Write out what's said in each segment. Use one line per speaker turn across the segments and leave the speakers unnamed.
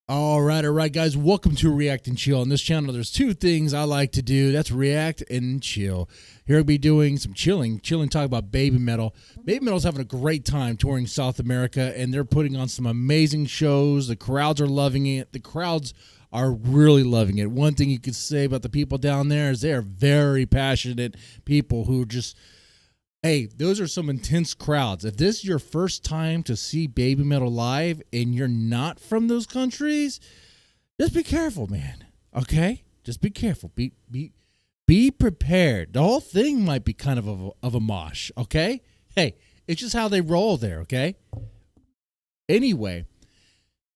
All right, guys. Welcome to React and Chill. On this channel, there's two things I like to do. That's react and chill. Here we'll be doing some chilling, talk about Baby Metal. Baby Metal's having a great time touring South America, and they're putting on some amazing shows. The crowds are loving it. The crowds are really loving it. One thing you could say about the people down there is they are very passionate people who just, hey, those are some intense crowds. If this is your first time to see Baby Metal live and you're not from those countries, just be careful, man. Okay? Just be careful. Be prepared. The whole thing might be kind of a mosh, okay? Hey, it's just how they roll there, okay? Anyway,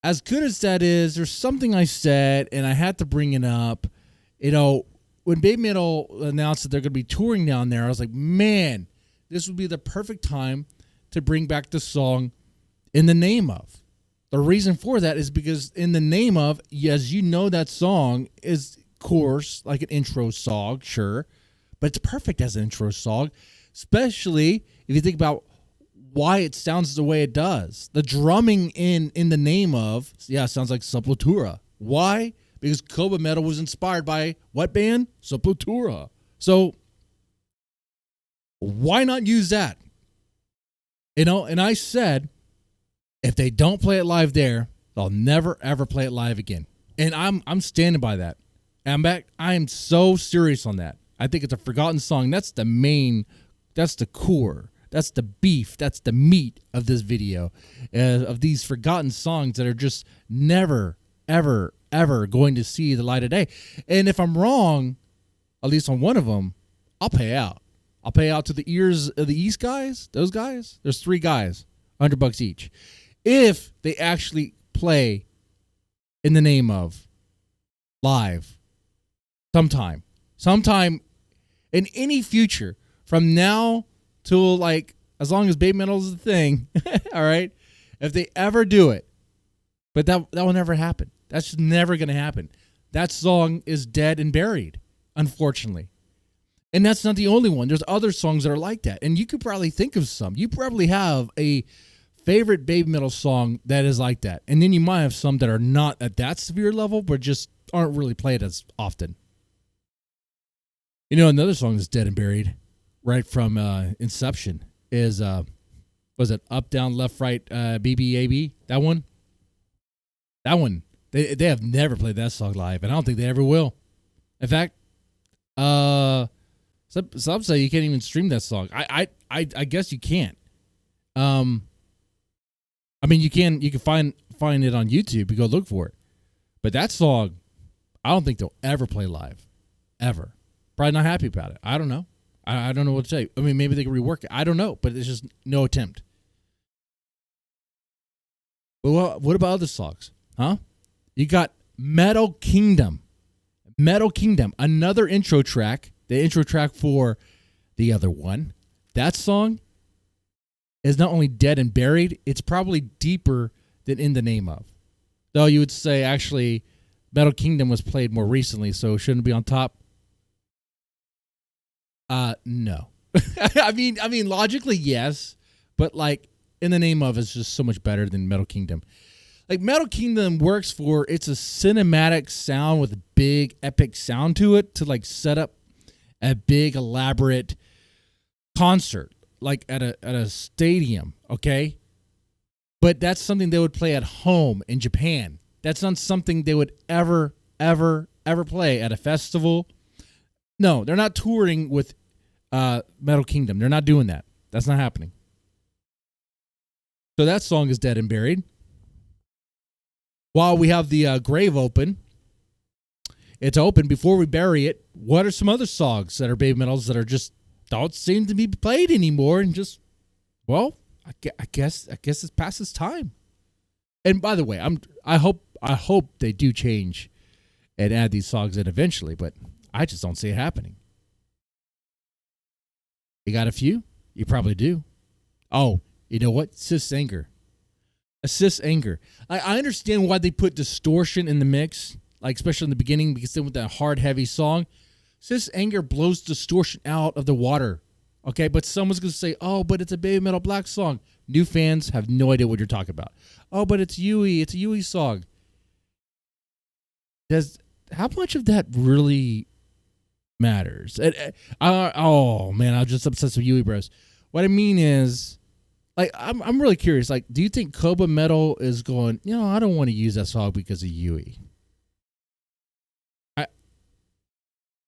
as good as that is, there's something I said, and I had to bring it up. You know, when Baby Metal announced that they're going to be touring down there, I was like, man, this would be the perfect time to bring back the song In the Name Of. The reason for that is because In the Name Of, as you know, that song is, of course, like an intro song, sure, but it's perfect as an intro song, especially if you think about why it sounds the way it does. The drumming in the Name Of, yeah, sounds like Sepultura. Why? Because Cobra Metal was inspired by what band? Sepultura. So why not use that? You know, and I said, if they don't play it live there, they'll never ever play it live again. And I'm standing by that. And I am so serious on that. I think it's a forgotten song. That's the main, that's the core, that's the beef, that's the meat of this video, of these forgotten songs that are just never, ever, ever going to see the light of day. And if I'm wrong, at least on one of them, I'll pay out. I'll pay out to the ears of the East guys, those guys. There's three guys, $100 each. If they actually play In the Name Of live sometime in any future from now till like as long as Baby Metal is a thing, all right? If they ever do it, but that will never happen. That's just never going to happen. That song is dead and buried, unfortunately. And that's not the only one. There's other songs that are like that. And you could probably think of some. You probably have a favorite Baby Metal song that is like that. And then you might have some that are not at that severe level, but just aren't really played as often. You know, another song that's dead and buried, right from Inception, is, was it Up, Down, Left, Right, BBAB? That one? That one. They have never played that song live, and I don't think they ever will. In fact, some say you can't even stream that song. I guess you can't. I mean, you can find it on YouTube. You go look for it. But that song, I don't think they'll ever play live, ever. Probably not happy about it. I don't know. I don't know what to say. I mean, maybe they can rework it. I don't know, but it's just no attempt. But what about other songs? Huh? You got Metal Kingdom. Metal Kingdom, another intro track. The intro track for the other one. That song is not only dead and buried, it's probably deeper than In the Name Of. Though you would say, actually, Metal Kingdom was played more recently, so it shouldn't be on top. No. I mean, logically, yes, but like In the Name Of is just so much better than Metal Kingdom. Like Metal Kingdom works for, it's a cinematic sound with a big epic sound to it to like set up a big elaborate concert, like at a stadium, okay? But that's something they would play at home in Japan. That's not something they would ever play at a festival. No, they're not touring with Metal Kingdom. They're not doing that. That's not happening. So that song is dead and buried. While we have the grave open, it's open before we bury it. What are some other songs that are Baby Metals that are just don't seem to be played anymore and just, well, I guess it's past its time. And by the way, I hope they do change and add these songs in eventually, but I just don't see it happening. You got a few? You probably do. Oh, you know what? Sis Anger. Assist Anger. I understand why they put distortion in the mix, like especially in the beginning, because then with that hard, heavy song, Sis Anger blows distortion out of the water. Okay, but someone's going to say, oh, but it's a Baby Metal Black song. New fans have no idea what you're talking about. Oh, but it's Yui. It's a Yui song. does how much of that really matters? Oh man, I'm just obsessed with Yui Bros. What I mean is, like, I'm really curious. Like, do you think BABYMETAL is going? I don't want to use that song because of Yui.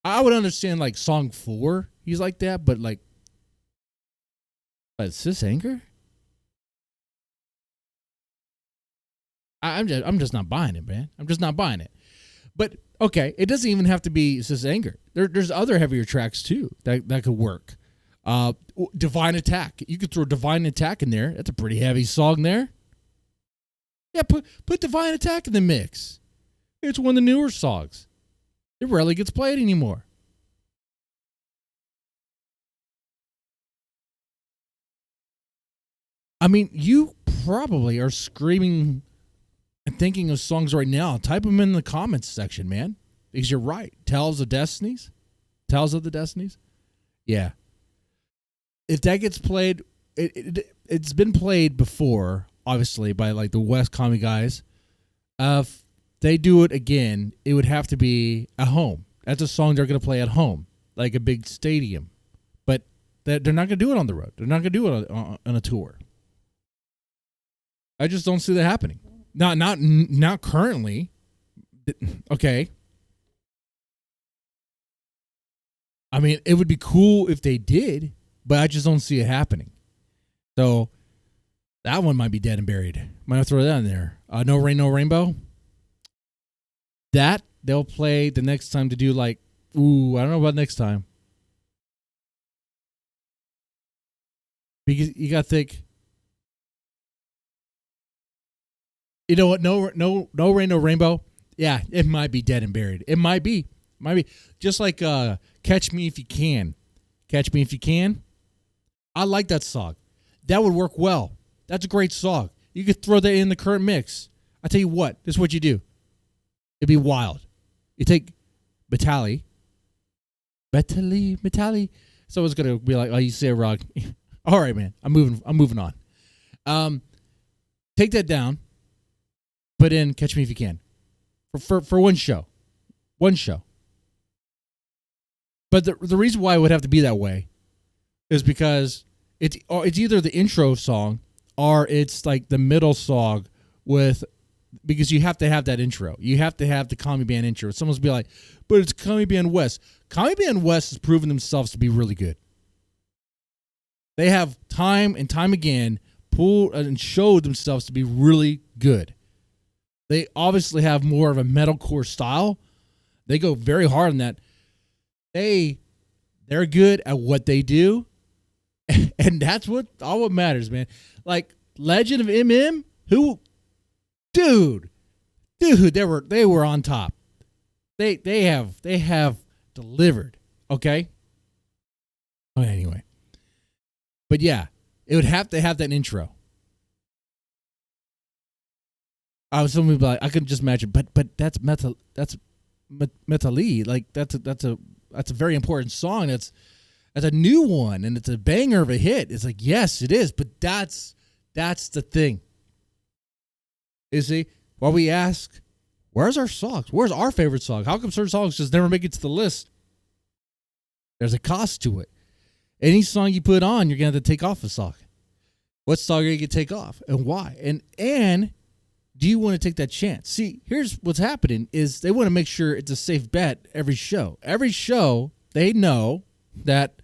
I would understand like song 4, he's like that, but like, Sis Anger? I'm just not buying it, man. I'm just not buying it. But okay, it doesn't even have to be Sis Anger. There's other heavier tracks too that could work. Divine Attack. You could throw Divine Attack in there. That's a pretty heavy song there. Yeah, put Divine Attack in the mix. It's one of the newer songs. It rarely gets played anymore. I mean, you probably are screaming and thinking of songs right now. Type them in the comments section, man. Because you're right. Tales of the Destinies. Yeah. If that gets played, it's been played before, obviously, by like the West Commie guys. If they do it again, it would have to be at home. That's a song they're going to play at home, like a big stadium. But they're not going to do it on the road. They're not going to do it on a tour. I just don't see that happening. Not currently. Okay. I mean, it would be cool if they did, but I just don't see it happening. So that one might be dead and buried. Might have to throw that in there. No Rain, No Rainbow. That they'll play the next time to do like, I don't know about next time. Because you got to think, you know what? No Rain, No Rainbow. Yeah, it might be dead and buried. It might be. Just like Catch Me If You Can. Catch Me If You Can. I like that song. That would work well. That's a great song. You could throw that in the current mix. I tell you what, this is what you do. It'd be wild. You take Metali. Someone's gonna be like, "Oh, you say it wrong." All right, man. I'm moving on. Take that down. Put in Catch Me If You Can. For one show. One show. But the reason why it would have to be that way is because it's either the intro song or it's like the middle song because you have to have that intro. You have to have the Commie Band intro. Someone's be like, but it's Commie Band West. Commie Band West has proven themselves to be really good. They have time and time again pulled and showed themselves to be really good. They obviously have more of a metalcore style. They go very hard on that. They're good at what they do, and that's all what matters, man. Like Legend of MM, dude, they were on top. They have delivered. Okay. Oh, anyway, but yeah, it would have to have that intro. Somebody be like, I couldn't just imagine, but that's metal. That's Metali. Like that's a very important song. That's a new one, and it's a banger of a hit. It's like, yes, it is, but that's the thing. You see, while we ask, where's our songs? Where's our favorite song? How come certain songs just never make it to the list? There's a cost to it. Any song you put on, you're gonna have to take off a song. What song are you gonna take off, and why? And do you want to take that chance? See, here's what's happening is they want to make sure it's a safe bet every show. Every show, they know that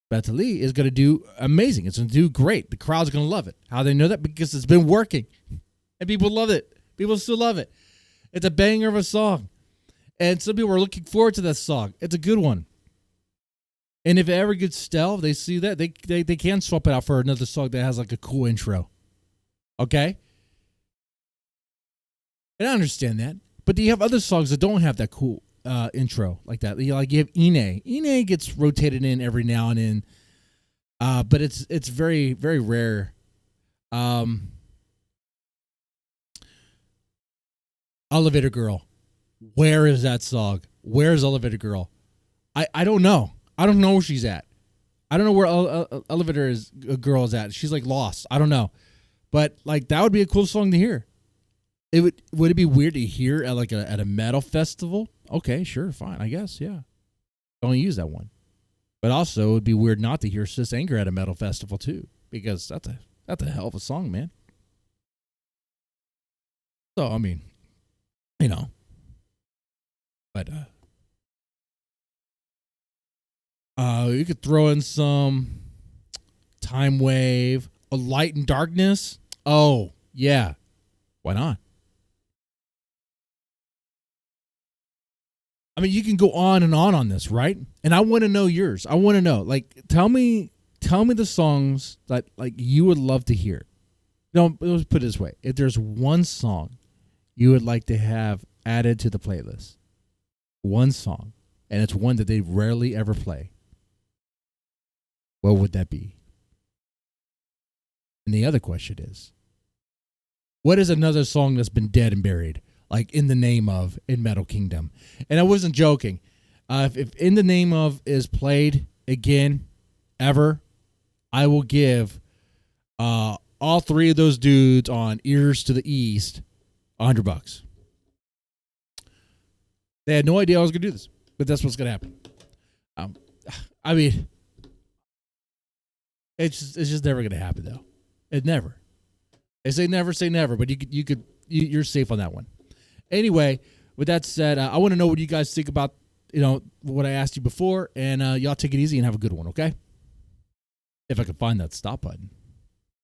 Metali is going to do amazing. It's going to do great. The crowd's going to love it. How do they know that? Because it's been working. And people love it. People still love it. It's a banger of a song. And some people are looking forward to that song. It's a good one. And if it ever gets stale, they see that, they can swap it out for another song that has like a cool intro. Okay? And I understand that. But you have other songs that don't have that cool intro like that. You have Ine. Ine gets rotated in every now and then. But it's very, very rare. Elevator Girl. Where is that song? Where's Elevator Girl? I don't know. I don't know where she's at. I don't know where Elevator Girl is at. She's like lost. I don't know. But like that would be a cool song to hear. would it be weird to hear at at a metal festival? Okay, sure, fine, I guess, yeah. Don't use that one. But also, it would be weird not to hear Sis Anger at a metal festival too, because that's a hell of a song, man. So I mean, but you could throw in some Time Wave, a Light and Darkness. Oh yeah, why not? I mean, you can go on this, right? And I want to know yours. I want to know, tell me the songs that you would love to hear. No, let's put it this way: if there's one song you would like to have added to the playlist, one song, and it's one that they rarely ever play, what would that be? And the other question is, what is another song that's been dead and buried? In the name of in Metal Kingdom. And I wasn't joking. If In the Name of is played again, ever, I will give all three of those dudes on Ears to the East $100. They had no idea I was going to do this, but that's what's going to happen. I mean, it's just never going to happen, though. It never. They say never, but you're safe on that one. Anyway, with that said, I want to know what you guys think about, what I asked you before, and y'all take it easy and have a good one, okay? If I can find that stop button.